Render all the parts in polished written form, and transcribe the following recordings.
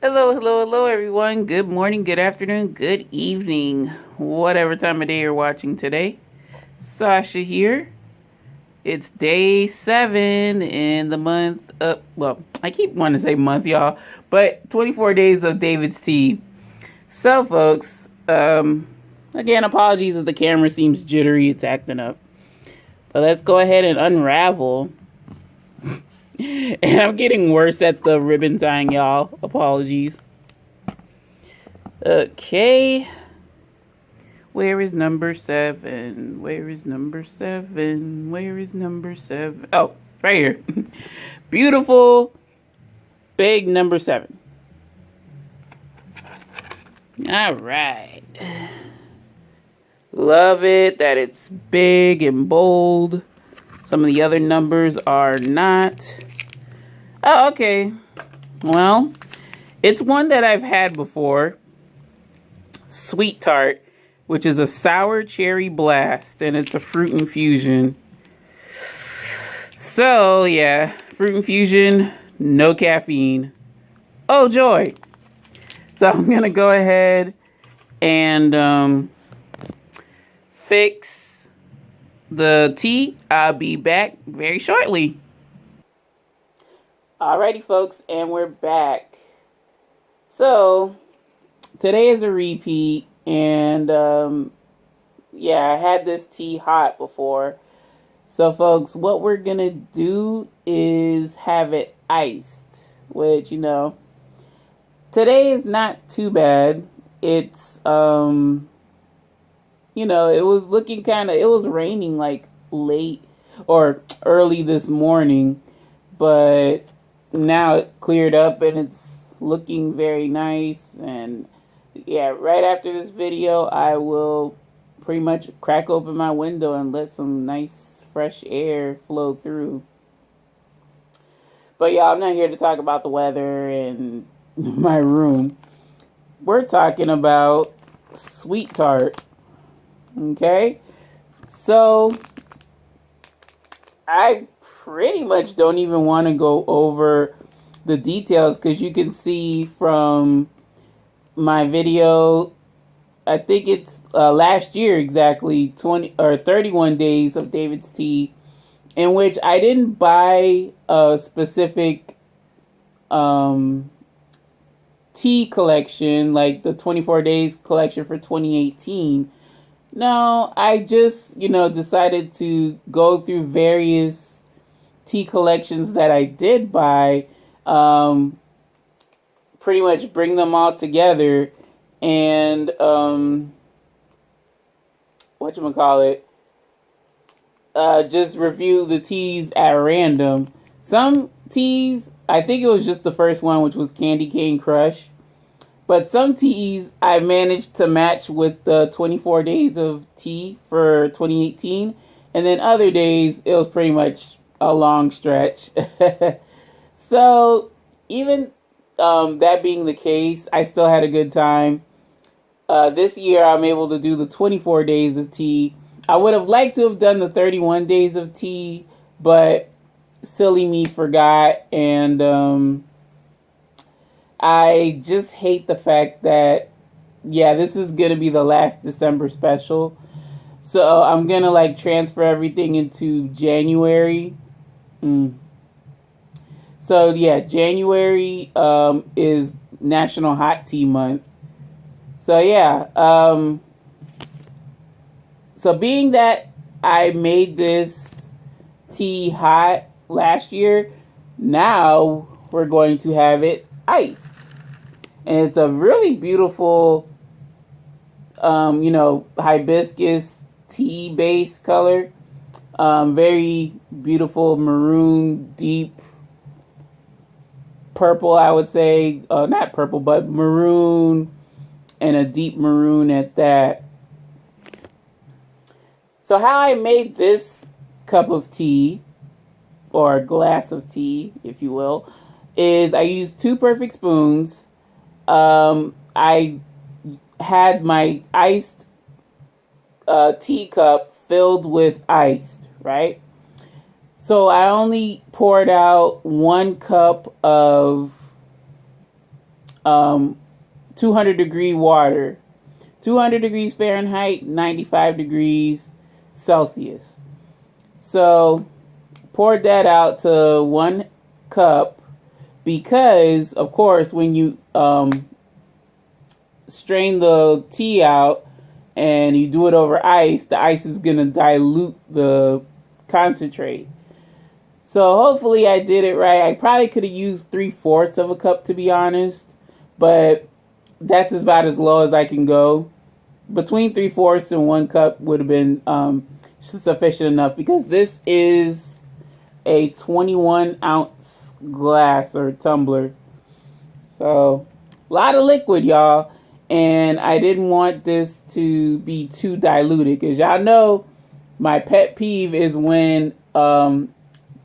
Hello, hello, hello, everyone. Good morning, good afternoon, good evening, whatever time of day you're watching today. Sasha here. It's day 7 in the month of, well, I keep wanting to say month, y'all, but 24 days of David's tea. So, folks, again, apologies if the camera seems jittery, it's acting up. But let's go ahead and unravel. And I'm getting worse at the ribbon tying, y'all. Apologies. Okay. Where is number 7? Where is number 7? Where is number 7? Oh, right here. Beautiful, big number 7. All right. Love it that it's big and bold. Some of the other numbers are not. Oh, okay. Well, it's one that I've had before. Sweet Tart, which is a sour cherry blast, and it's a fruit infusion. So, yeah, fruit infusion, no caffeine. Oh, joy. So I'm going to go ahead and fix the tea. I'll be back very shortly. Alrighty, folks, and we're back. So, today is a repeat, and yeah, I had this tea hot before. So, folks, what we're gonna do is have it iced, which, today is not too bad. It's, it was looking it was raining like late or early this morning, but now it cleared up and it's looking very nice. And yeah, right after this video, I will pretty much crack open my window and let some nice fresh air flow through. But yeah, I'm not here to talk about the weather and my room. We're talking about Sweet Tart. Okay? So, I pretty much don't even want to go over the details because you can see from my video, I think it's last year exactly, 20 or 31 days of David's tea, in which I didn't buy a specific tea collection like the 24 days collection for 2018. No, I just, decided to go through various tea collections that I did buy, pretty much bring them all together and, just review the teas at random. Some teas, I think it was just the first one, which was Candy Cane Crush. But some teas I managed to match with the 24 days of tea for 2018. And then other days, it was pretty much a long stretch. So, even that being the case, I still had a good time. This year, I'm able to do the 24 days of tea. I would have liked to have done the 31 days of tea, but silly me forgot. And I just hate the fact that, yeah, this is going to be the last December special. So I'm going to transfer everything into January. So yeah, January is National Hot Tea Month. So yeah, so being that I made this tea hot last year, now we're going to have it iced. And it's a really beautiful, hibiscus tea base color. Very beautiful maroon, deep purple, I would say. Not purple, but maroon, and a deep maroon at that. So how I made this cup of tea, or glass of tea, if you will, is I used 2 perfect spoons. I had my iced teacup filled with ice, right? So I only poured out 1 cup of um, 200 degree water, 200 degrees Fahrenheit, 95 degrees Celsius. So poured that out to 1 cup because, of course, when you strain the tea out and you do it over ice, the ice is going to dilute the concentrate. So hopefully I did it right. I probably could have used 3/4 of a cup, to be honest, but that's about as low as I can go. Between 3/4 and 1 cup would have been sufficient enough, because this is a 21-ounce glass or tumbler. So a lot of liquid, y'all. And I didn't want this to be too diluted, because y'all know my pet peeve is when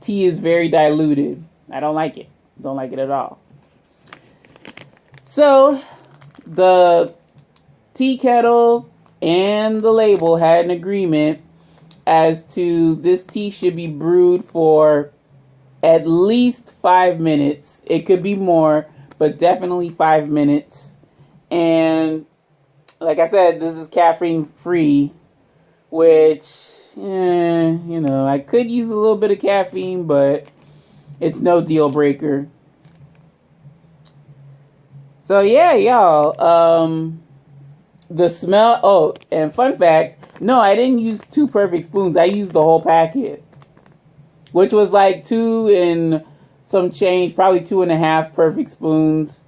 tea is very diluted. I don't like it. Don't like it at all. So the tea kettle and the label had an agreement as to this tea should be brewed for at least 5 minutes. It could be more, but definitely 5 minutes. And like I said, this is caffeine free, which, I could use a little bit of caffeine, but it's no deal breaker. So yeah, y'all, the smell, and fun fact, no, I didn't use 2 perfect spoons. I used the whole packet, which was like 2 and some change, probably 2.5 perfect spoons.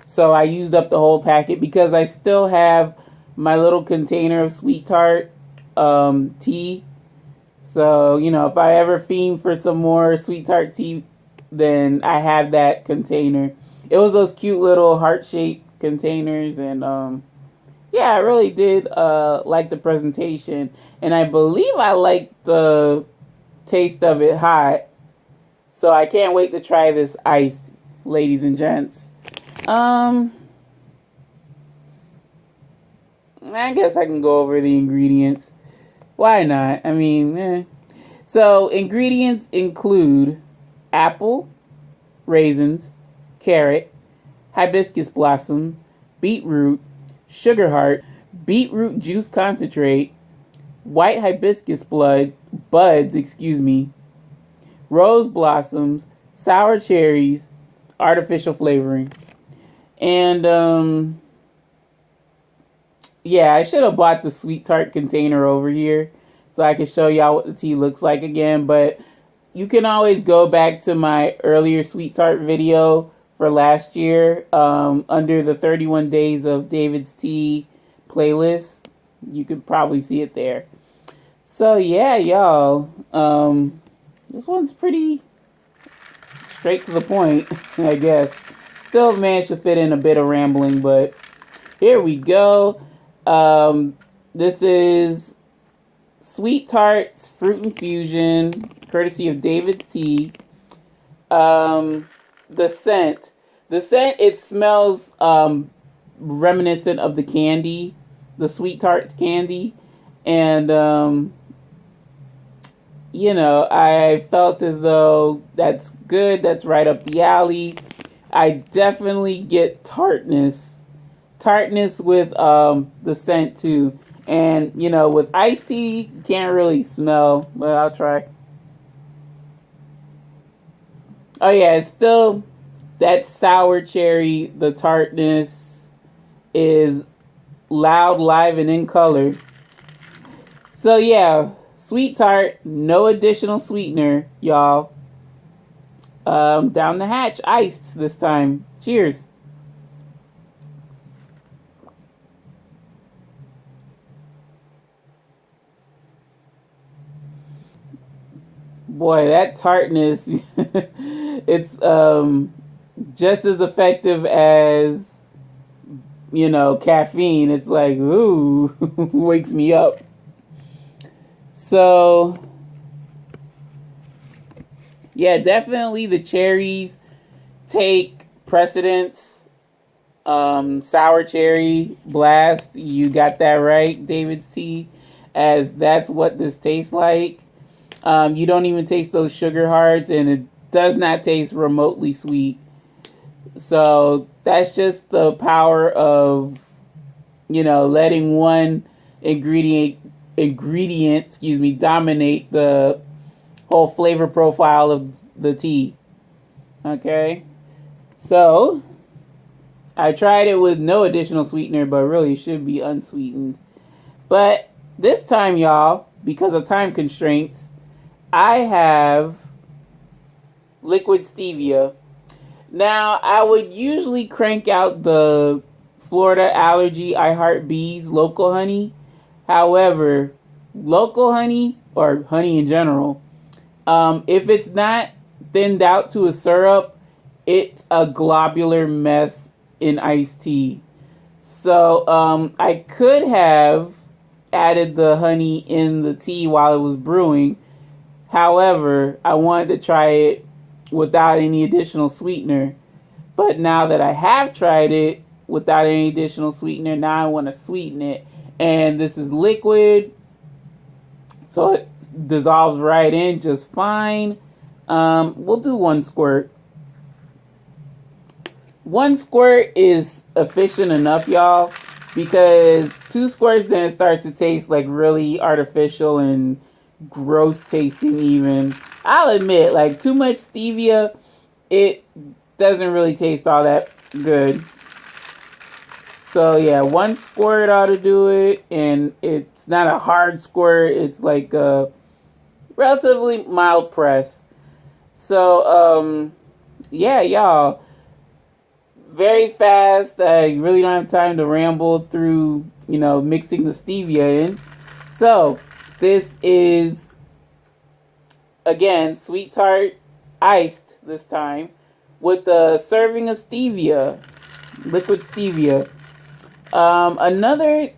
So I used up the whole packet because I still have my little container of sweet tart tea. So, if I ever fiend for some more sweet tart tea, then I have that container. It was those cute little heart-shaped containers, and yeah, I really did like the presentation, and I believe I liked the taste of it hot. So I can't wait to try this iced, ladies and gents. I guess I can go over the ingredients. Why not? I mean, So ingredients include apple, raisins, carrot, hibiscus blossom, beetroot, sugar heart, beetroot juice concentrate, white hibiscus buds, rose blossoms, sour cherries, artificial flavoring. And yeah, I should have bought the sweet tart container over here so I could show y'all what the tea looks like again, but you can always go back to my earlier sweet tart video for last year under the 31 Days of David's Tea playlist. You could probably see it there. So yeah, y'all, this one's pretty straight to the point, I guess. Still managed to fit in a bit of rambling, but here we go. This is Sweet Tarts Fruit Infusion, courtesy of David's Tea. The scent, it smells reminiscent of the candy, the Sweet Tarts candy, and I felt as though that's good. That's right up the alley. I definitely get tartness with the scent too. And with iced tea, can't really smell, but I'll try. Oh yeah, it's still that sour cherry. The tartness is loud, live, and in color. So yeah, sweet tart, no additional sweetener, y'all. Down the hatch, iced this time. Cheers. Boy, that tartness, it's just as effective as, caffeine. It's like, ooh, wakes me up. So yeah, definitely the cherries take precedence. Sour cherry blast, you got that right, David's Tea, as that's what this tastes like. You don't even taste those sugar hearts, and it does not taste remotely sweet. So that's just the power of, letting one ingredient, dominate the whole flavor profile of the tea. Okay. So I tried it with no additional sweetener, but really it should be unsweetened. But this time, y'all, because of time constraints, I have liquid stevia. Now, I would usually crank out the Florida Allergy I Heart Bees local honey. However, local honey, or honey in general, if it's not thinned out to a syrup, it's a globular mess in iced tea. So I could have added the honey in the tea while it was brewing. However, I wanted to try it without any additional sweetener. But now that I have tried it without any additional sweetener, now I want to sweeten it. And this is liquid, so it dissolves right in just fine. We'll do 1 squirt. 1 squirt is efficient enough, y'all, because 2 squirts then it starts to taste like really artificial and gross tasting even. I'll admit, like, too much stevia, it doesn't really taste all that good. So yeah, 1 squirt ought to do it, and it's not a hard squirt, it's like a relatively mild press. So yeah, y'all, very fast. I really don't have time to ramble through, mixing the stevia in. So this is, again, sweet tart iced this time with a serving of stevia, liquid stevia. Another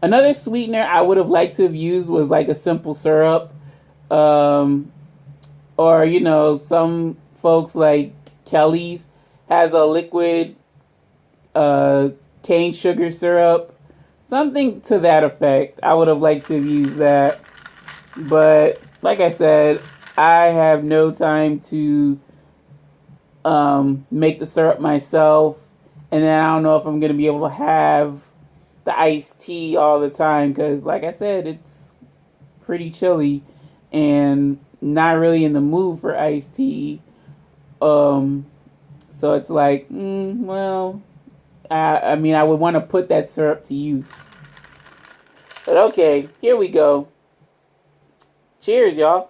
another sweetener I would have liked to have used was like a simple syrup, or some folks like Kelly's has a liquid cane sugar syrup, something to that effect. I would have liked to have used that, but like I said, I have no time to make the syrup myself, and then I don't know if I'm going to be able to have the iced tea all the time, because like I said, it's pretty chilly and not really in the mood for iced tea. So it's like, well, I mean, I would want to put that syrup to use. But okay, here we go. Cheers, y'all.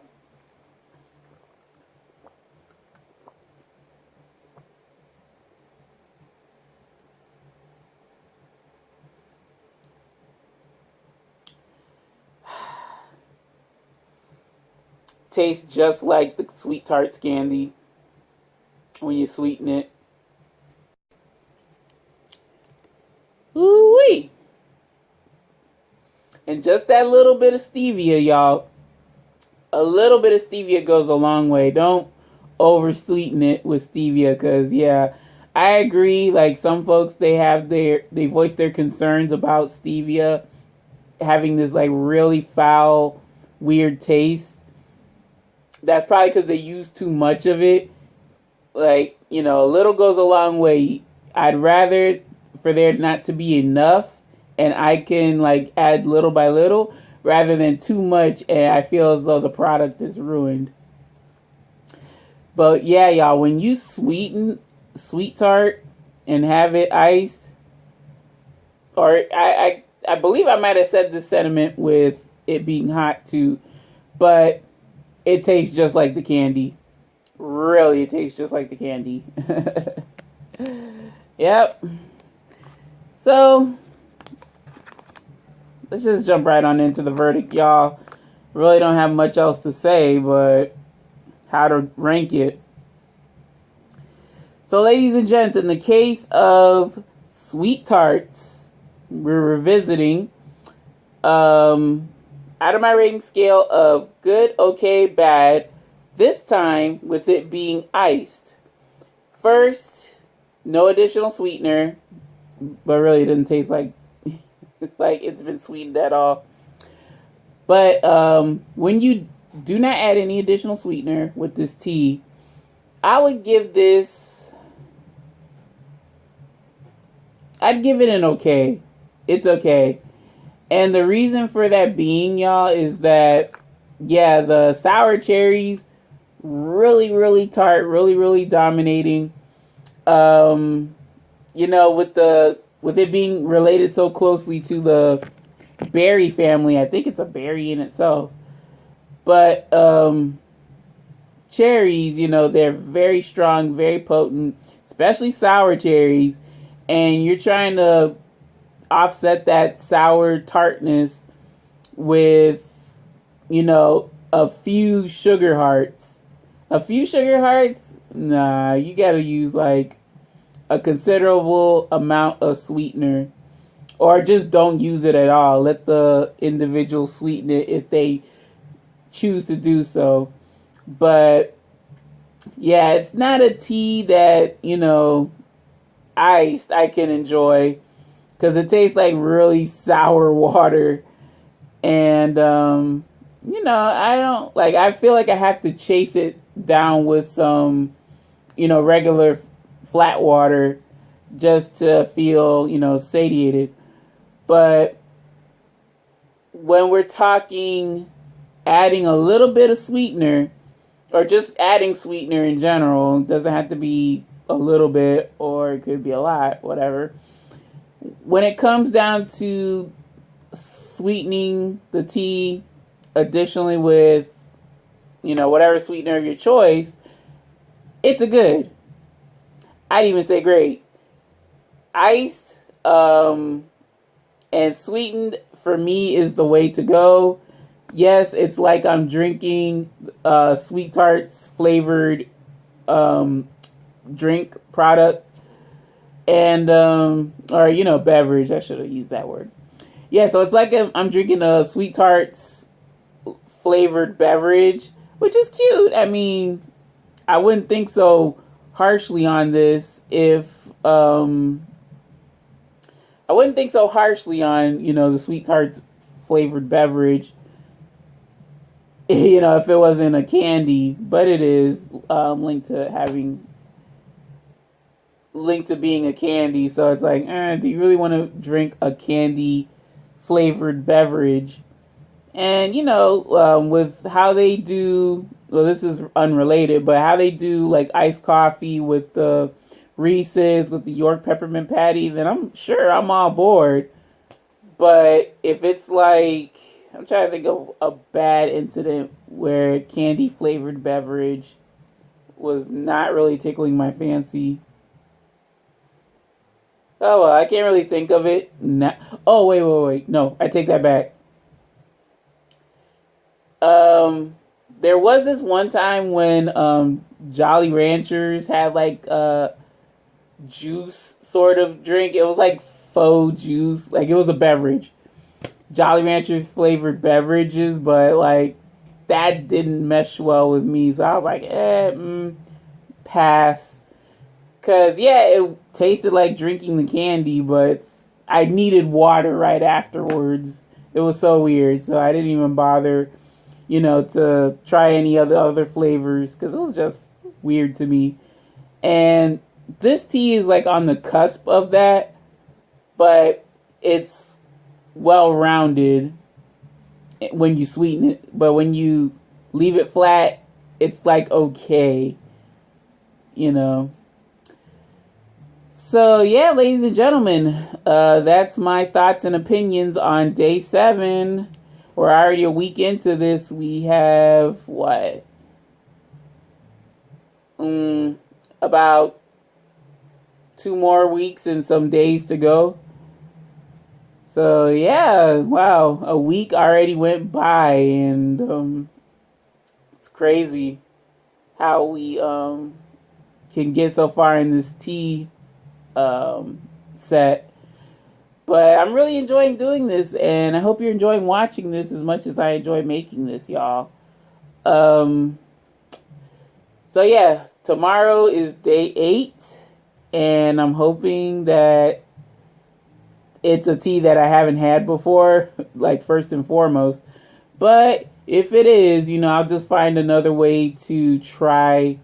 Tastes just like the sweet tarts candy when you sweeten it. Ooh-wee. And just that little bit of stevia, y'all. A little bit of stevia goes a long way. Don't over sweeten it with stevia, because yeah, I agree. Like, some folks, they voice their concerns about stevia having this like really foul, weird taste. That's probably because they use too much of it. Like, a little goes a long way. I'd rather for there not to be enough, and I can like add little by little, rather than too much and I feel as though the product is ruined. But yeah, y'all, when you sweeten sweet tart and have it iced, or I believe I might have said this sentiment with it being hot too, but it tastes just like the candy. Really, it tastes just like the candy. Yep. So let's just jump right on into the verdict, y'all. Really don't have much else to say, but how to rank it. So, ladies and gents, in the case of sweet tarts, we're revisiting. Out of my rating scale of good, okay, bad, this time with it being iced. First, no additional sweetener, but really it doesn't taste like like it's been sweetened at all. But when you do not add any additional sweetener with this tea, I would give this I'd give it an okay. It's okay. And the reason for that being, y'all, is that, yeah, the sour cherries, really, really tart, really, really dominating. You know, with it being related so closely to the berry family, I think it's a berry in itself. But cherries, you know, they're very strong, very potent, especially sour cherries. And you're trying to offset that sour tartness with, you know, a few sugar hearts. A few sugar hearts? Nah, you gotta use like a considerable amount of sweetener. Or just don't use it at all. Let the individual sweeten it if they choose to do so. But yeah, it's not a tea that, you know, iced I can enjoy, because it tastes like really sour water. And you know, I don't like, I feel like I have to chase it down with some, you know, regular flat water just to feel, you know, satiated. But when we're talking adding a little bit of sweetener, or just adding sweetener in general, it doesn't have to be a little bit, or it could be a lot, whatever. When it comes down to sweetening the tea additionally with, you know, whatever sweetener of your choice, it's a good. I'd even say great. Iced and sweetened for me is the way to go. Yes, it's like I'm drinking Sweet Tarts flavored drink product, and or, you know, beverage. I should have used that word. Yeah, so it's like I'm drinking a Sweet Tarts flavored beverage, which is cute. I mean, I wouldn't think so harshly on this if I wouldn't think so harshly on, you know, the Sweet Tarts flavored beverage, you know, if it wasn't a candy, but it is linked to being a candy. So it's like, do you really want to drink a candy flavored beverage? And, you know, with how they do, well, this is unrelated, but how they do like iced coffee with the Reese's, with the York peppermint patty, then I'm sure I'm all board. But if it's like, I'm trying to think of a bad incident where candy flavored beverage was not really tickling my fancy. Oh, well, I can't really think of it now. Oh, wait. No, I take that back. There was this one time when Jolly Ranchers had like juice sort of drink. It was like faux juice. Like, it was a beverage. Jolly Ranchers flavored beverages, but like that didn't mesh well with me. So I was like, pass. Cause yeah, it tasted like drinking the candy, but I needed water right afterwards. It was so weird. So I didn't even bother, you know, to try any other flavors, because it was just weird to me. And this tea is like on the cusp of that, but it's well-rounded when you sweeten it. But when you leave it flat, it's like okay, you know. So yeah, ladies and gentlemen, that's my thoughts and opinions on day 7. We're already a week into this. We have what? About 2 more weeks and some days to go. So yeah, wow, a week already went by, and it's crazy how we can get so far in this tea set. But I'm really enjoying doing this, and I hope you're enjoying watching this as much as I enjoy making this, y'all. So yeah, tomorrow is day 8, and I'm hoping that it's a tea that I haven't had before, like first and foremost. But if it is, you know, I'll just find another way to try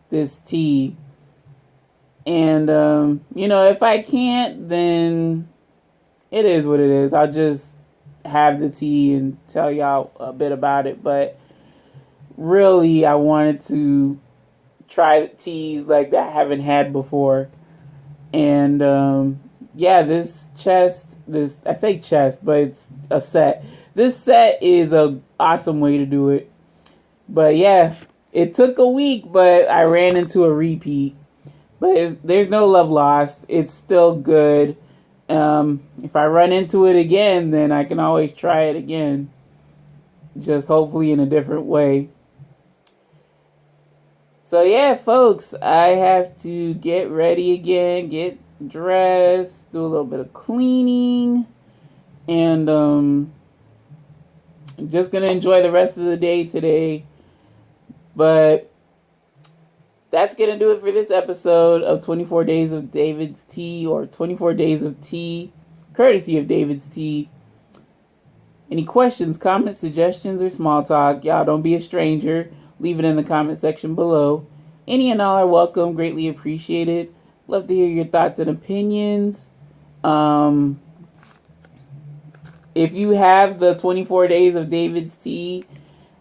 this tea. And, if I can't, then it is what it is. I'll just have the tea and tell y'all a bit about it. But really, I wanted to try teas like that I haven't had before. And, I say chest, but it's a set. This set is a awesome way to do it. But yeah, it took a week, but I ran into a repeat. But there's no love lost. It's still good. If I run into it again, then I can always try it again. Just hopefully in a different way. So yeah, folks, I have to get ready again, get dressed, do a little bit of cleaning, and I'm just gonna enjoy the rest of the day today. But that's gonna do it for this episode of 24 Days of David's Tea, or 24 Days of Tea, courtesy of David's Tea. Any questions, comments, suggestions, or small talk, y'all don't be a stranger. Leave it in the comment section below. Any and all are welcome, greatly appreciated. Love to hear your thoughts and opinions. If you have the 24 Days of David's Tea,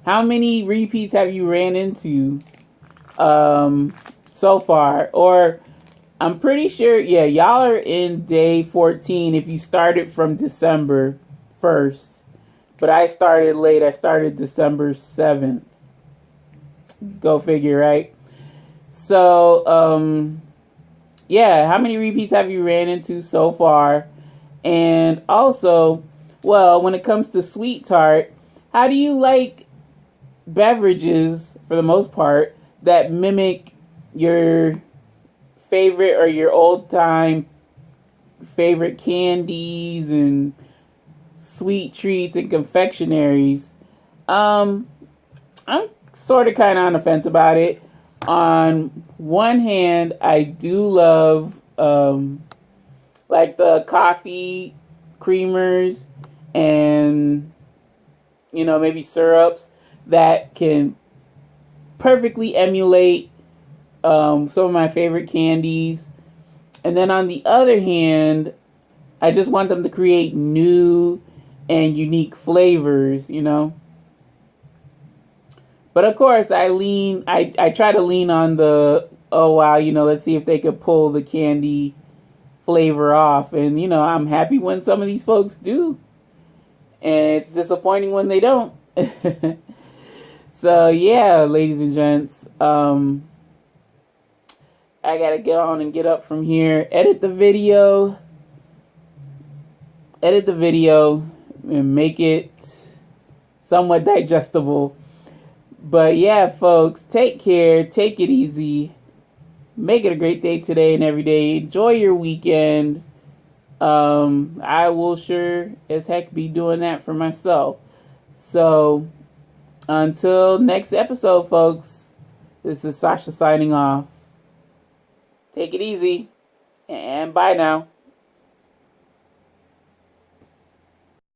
how many repeats have you ran into so far? Or I'm pretty sure, y'all are in day 14 if you started from December 1st. But I started late. I started December 7th. Go figure, right? So, how many repeats have you ran into so far? And also, well, when it comes to sweet tart, how do you like beverages, for the most part, that mimic your favorite or your old-time favorite candies and sweet treats and confectionaries? I'm sort of kind of on the fence about it. On one hand, I do love like the coffee creamers and maybe syrups that can perfectly emulate some of my favorite candies. And then on the other hand, I just want them to create new and unique flavors, But of course, I try to lean on the, let's see if they could pull the candy flavor off. And, I'm happy when some of these folks do. And it's disappointing when they don't. So, yeah, ladies and gents, I gotta get on and get up from here, edit the video, and make it somewhat digestible. But yeah, folks, take care, take it easy, make it a great day today and every day. Enjoy your weekend. I will sure as heck be doing that for myself. So, until next episode, folks, this is Sasha signing off. Take it easy, and bye now.